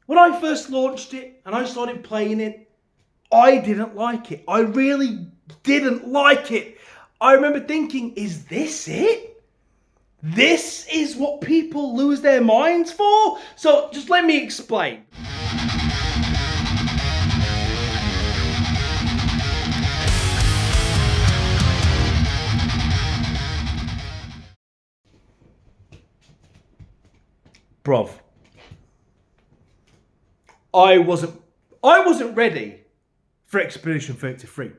When I first launched it and I started playing it, I didn't like it. I really didn't like it. I remember thinking, is this it? This is what people lose their minds for? So just let me explain. Bruv, I wasn't ready for Expedition 33.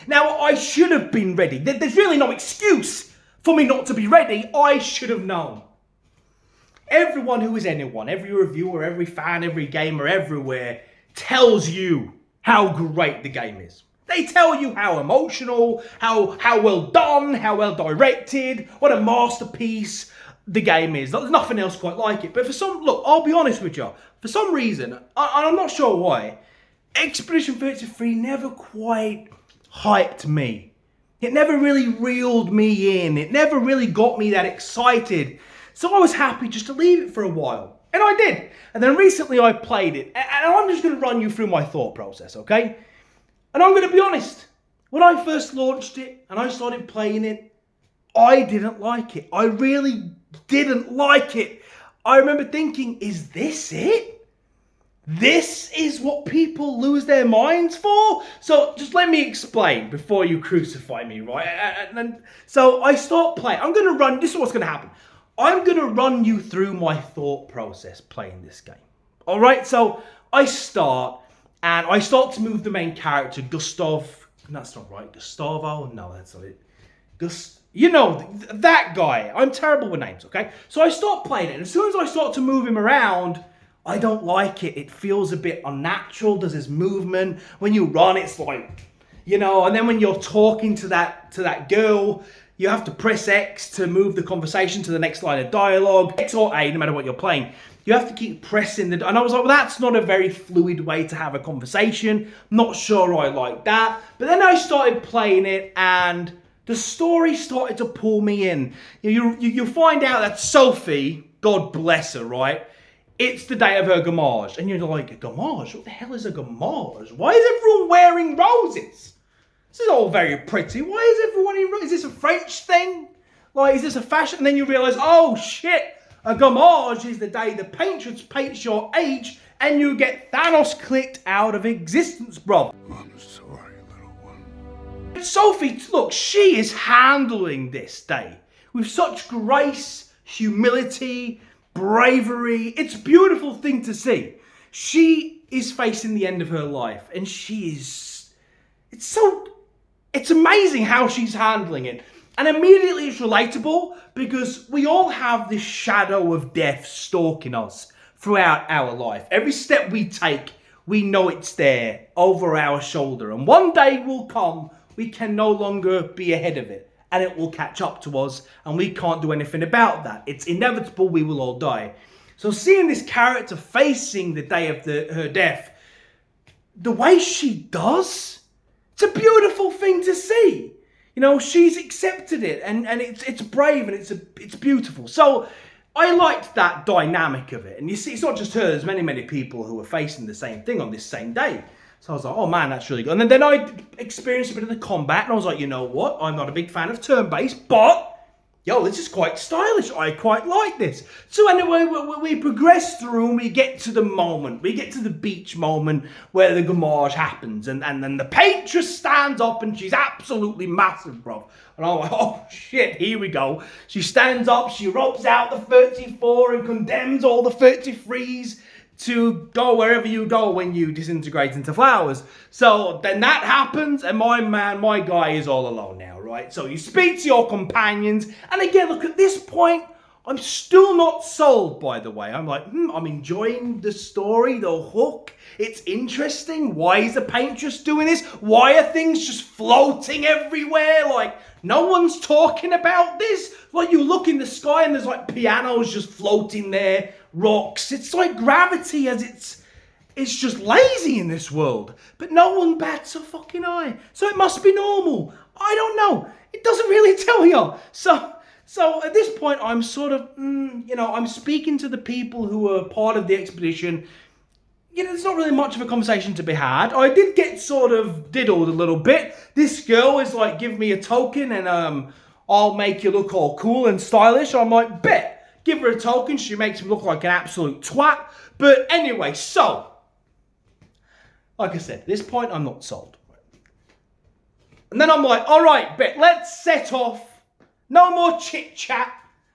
Now, I should have been ready. There's really no excuse for me not to be ready. I should have known. Everyone who is anyone, every reviewer, every fan, every gamer, everywhere, tells you how great the game is. They tell you how emotional, how well done, how well directed, what a masterpiece the game is. There's nothing else quite like it. But look, I'll be honest with you. For some reason, I'm not sure why, Expedition 33 never quite hyped me. It never really reeled me in. It never really got me that excited. So I was happy just to leave it for a while. And I did. And then recently I played it. And I'm just going to run you through my thought process, okay? And I'm going to be honest. When I first launched it and I started playing it, I didn't like it. I really didn't like it. I remember thinking, is this it? This is what people lose their minds for? So just let me explain before you crucify me, right? So I start playing. This is what's going to happen. I'm going to run you through my thought process playing this game. All right? So I start to move the main character, Gustav. That's not right. Gustavo? No, that's not it. You know, that guy. I'm terrible with names, okay? So I start playing it, and as soon as I start to move him around, I don't like it. It feels a bit unnatural. There's this movement. When you run, it's like, you know, and then when you're talking to that girl, you have to press X to move the conversation to the next line of dialogue. X or A, no matter what you're playing. You have to keep pressing and I was like, well, that's not a very fluid way to have a conversation. Not sure I like that. But then I started playing it and the story started to pull me in. You find out that Sophie, God bless her, right? It's the day of her gamage. And you're like, a gamage? What the hell is a gamage? Why is everyone wearing roses? This is all very pretty. Why is everyone in roses? Is this a French thing? Like, is this a fashion? And then you realise, oh shit, a gamage is the day the paintress paints your age and you get Thanos clicked out of existence, bro. I'm sorry, little one. Sophie, look, she is handling this day with such grace, humility, bravery. It's a beautiful thing to see. She is facing the end of her life and it's amazing how she's handling it. And immediately it's relatable because we all have this shadow of death stalking us throughout our life. Every step we take, we know it's there over our shoulder. And one day will come, we can no longer be ahead of it. And it will catch up to us and we can't do anything about that. It's inevitable, we will all die. So seeing this character facing the day of her death, the way she does, it's a beautiful thing to see. You know, she's accepted it and it's brave and it's beautiful. So I liked that dynamic of it. And you see, it's not just her, there's many people who are facing the same thing on this same day. So I was like, oh man, that's really good. And then I experienced a bit of the combat and I was like, you know what? I'm not a big fan of turn-based, but yo, this is quite stylish. I quite like this. So anyway, we progress through and we get to the moment. We get to the beach moment where the gamage happens. And then the paintress stands up and she's absolutely massive, bro. And I'm like, oh shit, here we go. She stands up, she robs out the 34 and condemns all the 33s to go wherever you go when you disintegrate into flowers. So then that happens and my guy is all alone now, right? So you speak to your companions and again, look, at this point, I'm still not sold, by the way. I'm like, I'm enjoying the story, the hook. It's interesting. Why is the paintress doing this? Why are things just floating everywhere? Like, no one's talking about this. Like, you look in the sky and there's like pianos just floating there, rocks. It's like gravity it's just lazy in this world. But no one bats a fucking eye. So it must be normal. I don't know. It doesn't really tell you. So at this point, I'm sort of, I'm speaking to the people who are part of the expedition. there's not really much of a conversation to be had. I did get sort of diddled a little bit. This girl is like, give me a token and I'll make you look all cool and stylish. I'm like, bet. Give her a token. She makes me look like an absolute twat. But anyway, so, like I said, at this point, I'm not sold. And then I'm like, all right, bet, let's set off. No more chit chat.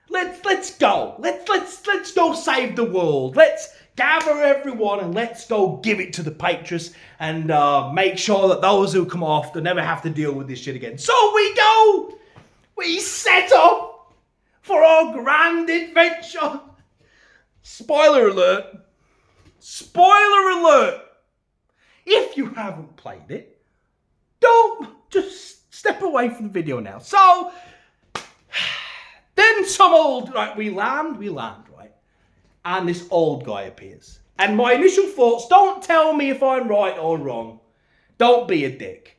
Let's go. Let's go save the world. Let's gather everyone and let's go give it to the Patriots and make sure that those who come off, they never have to deal with this shit again. So we go. We set off for our grand adventure. Spoiler alert. Spoiler alert. If you haven't played it, don't just step away from the video now. So, then some old, right, we land, right? And this old guy appears. And my initial thoughts, don't tell me if I'm right or wrong. Don't be a dick.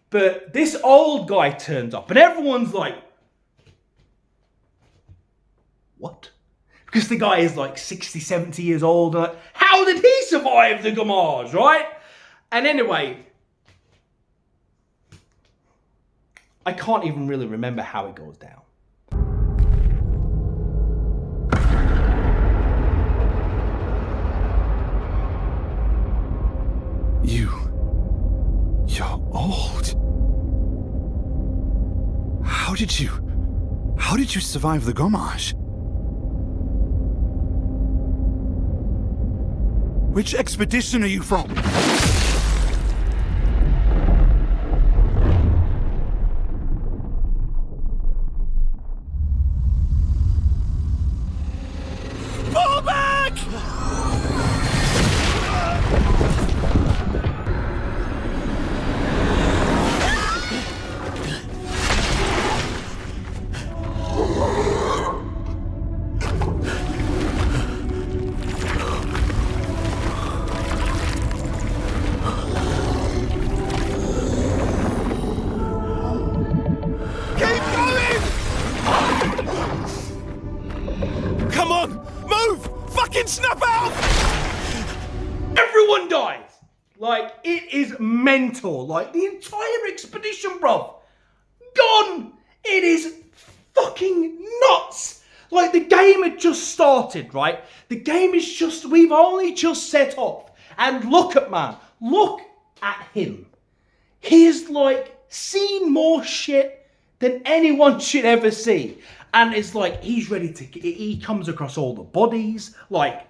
But this old guy turns up and everyone's like, what? Because the guy is like 60, 70 years old. Like, how did he survive the Gamage, right? And anyway, I can't even really remember how it goes down. You're old. How did you survive the Gamage? Which expedition are you from? Fall back! Snap out! Everyone dies. Like, it is mental. Like, the entire expedition, bruv. Gone. It is fucking nuts. Like, the game had just started, right? The game is just, we've only just set off. And look at him. He has, like, seen more shit than anyone should ever see. And it's like, he's ready to, he comes across all the bodies, like,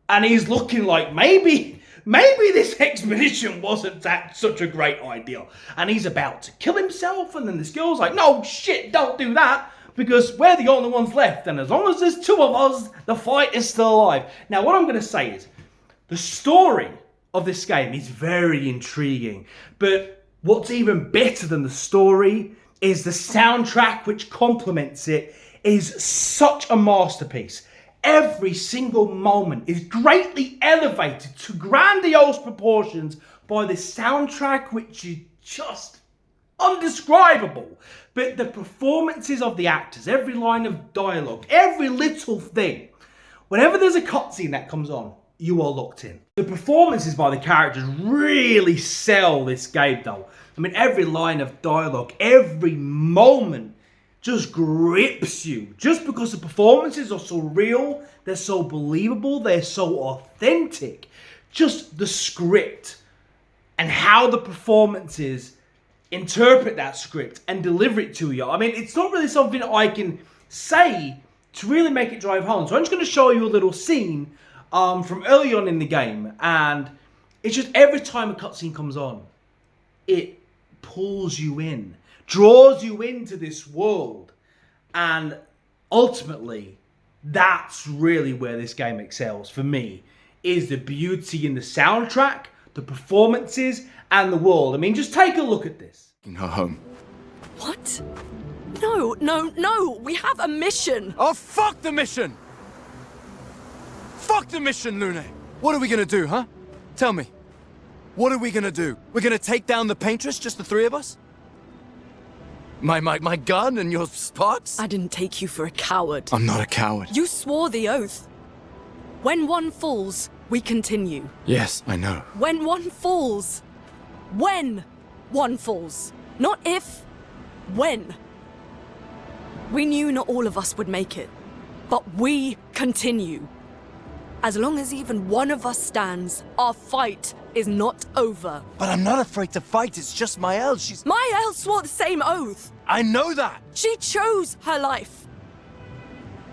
and he's looking like, maybe this expedition wasn't that such a great idea. And he's about to kill himself, and then this girl's like, no, shit, don't do that, because we're the only ones left, and as long as there's two of us, the fight is still alive. Now, what I'm going to say is, the story of this game is very intriguing, but what's even better than the story is the soundtrack which complements it is such a masterpiece. Every single moment is greatly elevated to grandiose proportions by this soundtrack which is just undescribable. But the performances of the actors, every line of dialogue, every little thing, whenever there's a cutscene that comes on, you are locked in. The performances by the characters really sell this game though. I mean, every line of dialogue, every moment just grips you. Just because the performances are so real, they're so believable, they're so authentic. Just the script and how the performances interpret that script and deliver it to you. I mean, it's not really something I can say to really make it drive home. So I'm just going to show you a little scene from early on in the game. And it's just every time a cutscene comes on, it pulls you in, draws you into this world, and ultimately that's really where this game excels for me, is the beauty in the soundtrack, the performances, and the world. I mean, just take a look at this. Go home. What? No, we have a mission. Oh, fuck the mission! Fuck the mission, Lune! What are we gonna do, huh? Tell me. What are we gonna do? We're gonna take down the Paintress, just the three of us? My gun and your sparks? I didn't take you for a coward. I'm not a coward. You swore the oath. When one falls, we continue. Yes, I know. When one falls. When one falls. Not if, when. We knew not all of us would make it, but we continue. As long as even one of us stands, our fight is not over. But I'm not afraid to fight, it's just Mael, she's... Mael swore the same oath. I know that! She chose her life.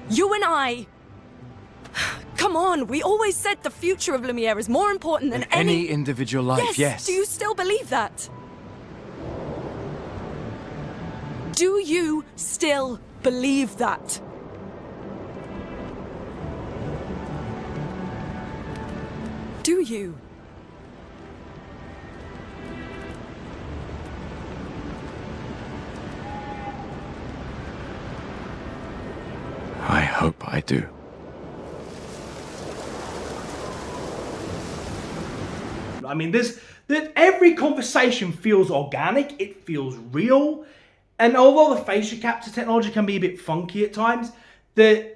You and I... Come on, we always said the future of Lumiere is more important than any individual life, yes. Do you still believe that? Do you still believe that? Do you? I hope I do. I mean, every conversation feels organic, it feels real, and although the facial capture technology can be a bit funky at times, I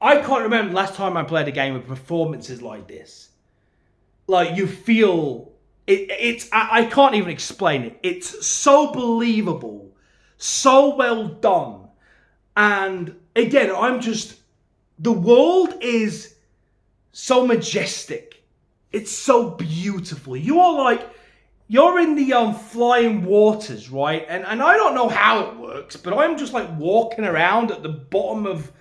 can't remember the last time I played a game with performances like this. Like, you feel I can't even explain it. It's so believable, so well done, and again, the world is so majestic. It's so beautiful. You're in the flying waters, right? And I don't know how it works, but I'm just like walking around at the bottom of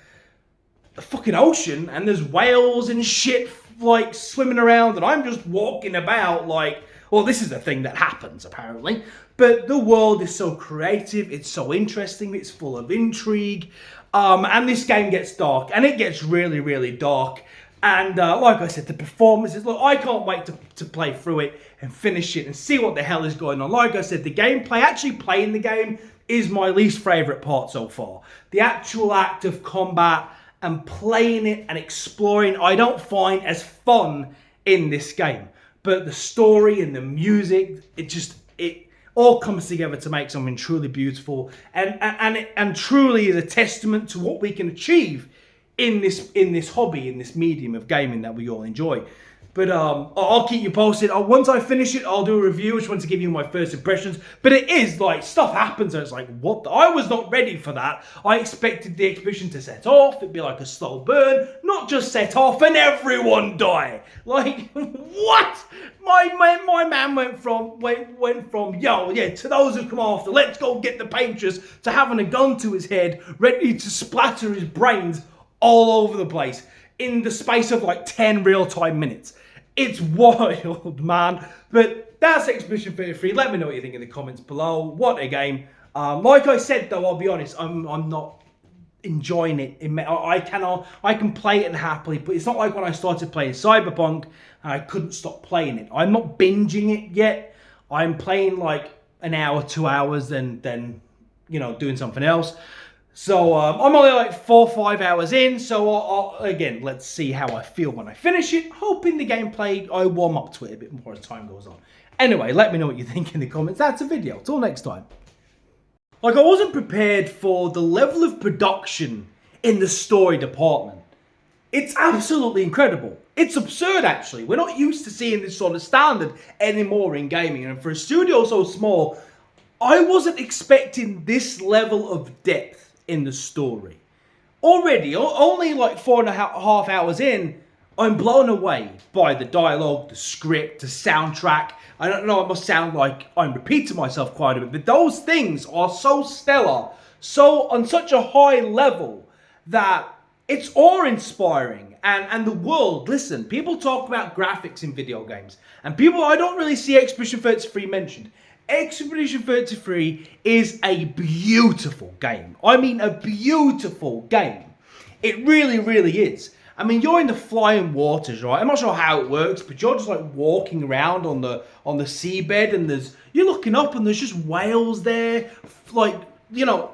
the fucking ocean, and there's whales and shit like swimming around, and I'm just walking about like, well, this is a thing that happens apparently. But the world is so creative, it's so interesting, it's full of intrigue, and this game gets dark, and it gets really, really dark. And like I said, the performances, look, I can't wait to play through it and finish it and see what the hell is going on. Like I said, the gameplay, actually playing the game, is my least favourite part so far. The actual act of combat and playing it and exploring, I don't find as fun in this game. But the story and the music, it all comes together to make something truly beautiful and truly is a testament to what we can achieve in this hobby, in this medium of gaming that we all enjoy. But I'll keep you posted. Once I finish it, I'll do a review. I just want to give you my first impressions. But it is like, stuff happens and it's like, what? I was not ready for that. I expected the exhibition to set off. It'd be like a slow burn, not just set off and everyone die. Like, what? My man went from yo, yeah, to those who come after, let's go get the painters, to having a gun to his head, ready to splatter his brains all over the place in the space of like 10 real-time minutes. It's wild, man. But that's Expedition 33. Let me know what you think in the comments below. What a game. Like I said, though, I'll be honest, I'm not enjoying it. I can play it happily, but it's not like when I started playing Cyberpunk and I couldn't stop playing it. I'm not binging it yet. I'm playing like an hour, 2 hours, and then, you know, doing something else. So I'm only like 4 or 5 hours in, so again, let's see how I feel when I finish it. Hoping the gameplay, I warm up to it a bit more as time goes on. Anyway, let me know what you think in the comments. That's a video. Till next time. Like, I wasn't prepared for the level of production in the story department. It's absolutely incredible. It's absurd, actually. We're not used to seeing this sort of standard anymore in gaming, and for a studio so small, I wasn't expecting this level of depth in the story. Already, only like 4.5 hours in, I'm blown away by the dialogue, the script, the soundtrack. I don't know, it must sound like I'm repeating myself quite a bit, but those things are so stellar, so on such a high level that it's awe-inspiring. And the world, listen, people talk about graphics in video games, and I don't really see Expedition 33 mentioned. Expedition 33 is a beautiful game. I mean, a beautiful game. It really, really is. I mean, you're in the flying waters, right? I'm not sure how it works, but you're just like walking around on the seabed, and you're looking up, and there's just whales there, like, you know,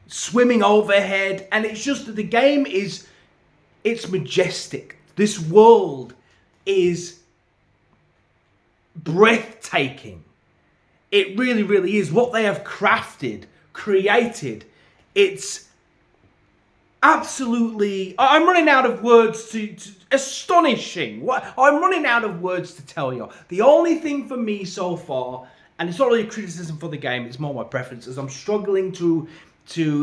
swimming overhead, and it's just that the game it's majestic. This world is breathtaking. It really, really is. What they have crafted, created, it's absolutely... I'm running out of words astonishing. I'm running out of words to tell you. The only thing for me so far, and it's not really a criticism for the game, it's more my preferences. I'm struggling to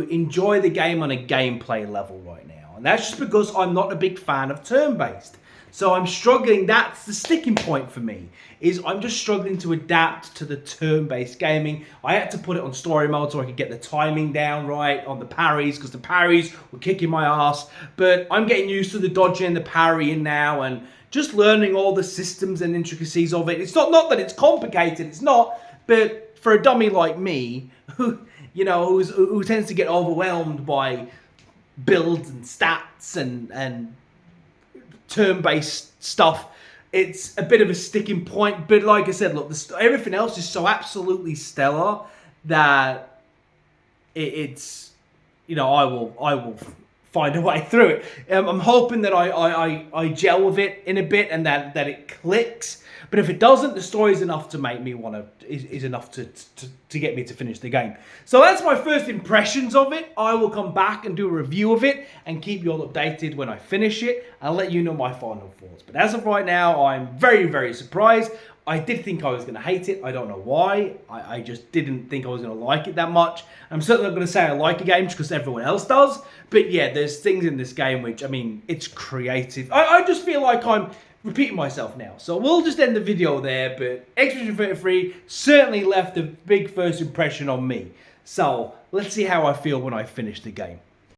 enjoy the game on a gameplay level right now. And that's just because I'm not a big fan of turn-based. So I'm struggling, that's the sticking point for me, is I'm just struggling to adapt to the turn-based gaming. I had to put it on story mode so I could get the timing down right on the parries, because the parries were kicking my ass. But I'm getting used to the dodging and the parrying now, and just learning all the systems and intricacies of it. It's not that it's complicated, it's not, but for a dummy like me, who tends to get overwhelmed by builds and stats and turn-based stuff, it's a bit of a sticking point. But like I said, look, everything else is so absolutely stellar that it's I will find a way through it. I'm hoping that I gel with it in a bit and that it clicks. But if it doesn't, the story is enough to make me is enough to get me to finish the game. So that's my first impressions of it. I will come back and do a review of it and keep you all updated when I finish it. I'll let you know my final thoughts. But as of right now, I'm very, very surprised. I did think I was going to hate it. I don't know why. I just didn't think I was going to like it that much. I'm certainly not going to say I like a game just because everyone else does. But yeah, there's things in this game which, I mean, it's creative. I just feel like I'm repeating myself now. So we'll just end the video there. But Expedition 33 certainly left a big first impression on me. So let's see how I feel when I finish the game.